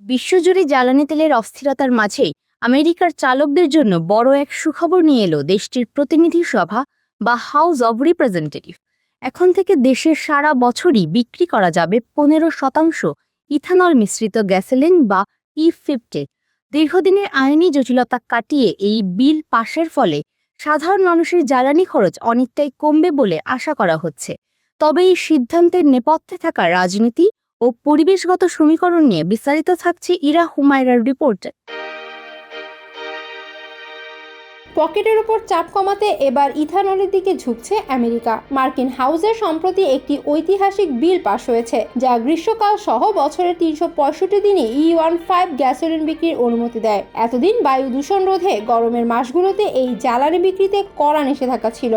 বিশ্বজুড়ে জ্বালানি তেলের অস্থিরতার মাঝেই আমেরিকার চালকদের জন্য বড় এক সুখবর নিয়ে এলো দেশটির প্রতিনিধি সভা বা হাউস অব রিপ্রেজেন্টেটিভ। এখন থেকে দেশের সারা বছরই বিক্রি করা যাবে 15% ইথানল মিশ্রিত গ্যাসোলিন বা E50। দীর্ঘদিনের আইনি জটিলতা কাটিয়ে এই বিল পাশের ফলে সাধারণ মানুষের জ্বালানি খরচ অনেকটাই কমবে বলে আশা করা হচ্ছে। তবে এই সিদ্ধান্তের নেপথ্যে থাকা রাজনীতি ও পরিবেশগত সমীকরণ নিয়ে বিস্তারিত থাকছে ইরা হুমায়রার রিপোর্টে। পকেটের উপর চাপ কমাতে এবার ইথানলের দিকে ঝুঁকছে আমেরিকা। মার্কিন হাউসে সম্প্রতি একটি ঐতিহাসিক বিল পাশ হয়েছে, যা গ্রীষ্মকাল সহ বছরের 365 দিনে E15 গ্যাসোলিন বিক্রির অনুমতি দেয়। এতদিন বায়ু দূষণ রোধে গরমের মাসগুলোতে এই জ্বালানি বিক্রিতে কড়া নিষেধাজ্ঞা ছিল।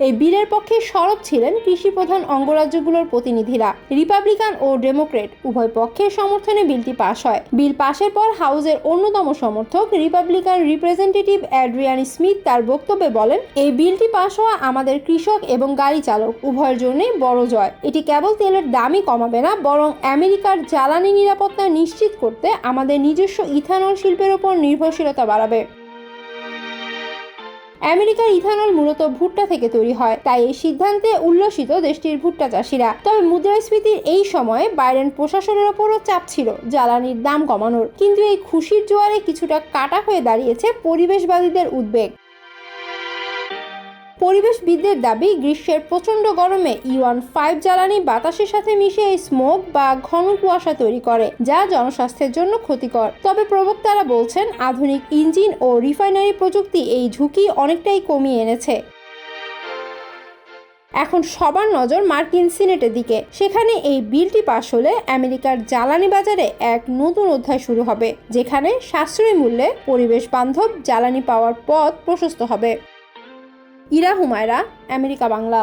এই বিলের পক্ষে সরব ছিলেন কৃষি প্রধান অঙ্গরাজ্যগুলোর প্রতিনিধিরা। রিপাবলিকান ও ডেমোক্রেট উভয় পক্ষের সমর্থনে বিলটি পাশ হয়। বিল পাশের পর হাউসের অন্যতম সমর্থক রিপাবলিকান রিপ্রেজেন্টেটিভ অ্যাড্রিয়ান স্মিথ তার বক্তব্যে বলেন, এই বিলটি পাশ হওয়া আমাদের কৃষক এবং গাড়ি চালক উভয়ের জন্যই বড় জয়। এটি কেবল তেলের দামই কমাবে না, বরং আমেরিকার জ্বালানি নিরাপত্তা নিশ্চিত করতে আমাদের নিজস্ব ইথানল শিল্পের উপর নির্ভরশীলতা বাড়াবে। আমেরিকার ইথানল মূলত ভুট্টা থেকে তৈরি হয়, তাই এই সিদ্ধান্তে উল্লসিত দেশটির ভুট্টা চাষিরা। তবে মুদ্রাস্ফীতির এই সময়ে বাইডেন প্রশাসনের ওপরও চাপ ছিল জ্বালানির দাম কমানোর, কিন্তু এই খুশির জোয়ারে কিছুটা কাটা হয়ে দাঁড়িয়েছে পরিবেশবাদীদের উদ্বেগ। পরিবেশবিদদের দাবি, গ্রীষ্মের প্রচণ্ড গরমে E15 জ্বালানি বাতাসের সাথে মিশে স্মোক বা ঘন কুয়াশা তৈরি করে, যা জনস্বাস্থ্যের জন্য ক্ষতিকর। তবে প্রবক্তারা বলছেন, আধুনিক ইঞ্জিন ও রিফাইনারি প্রযুক্তি এই ঝুঁকি অনেকটাই কমিয়ে এনেছে। এখন সবার নজর মার্কিন সিনেটের দিকে। সেখানে এই বিলটি পাশ হলে আমেরিকার জ্বালানি বাজারে এক নতুন অধ্যায় শুরু হবে, যেখানে সাশ্রয়ী মূল্যে পরিবেশ বান্ধব জ্বালানি পাওয়ার পথ প্রশস্ত হবে। ইরা হুমায়রা, আমেরিকা বাংলা।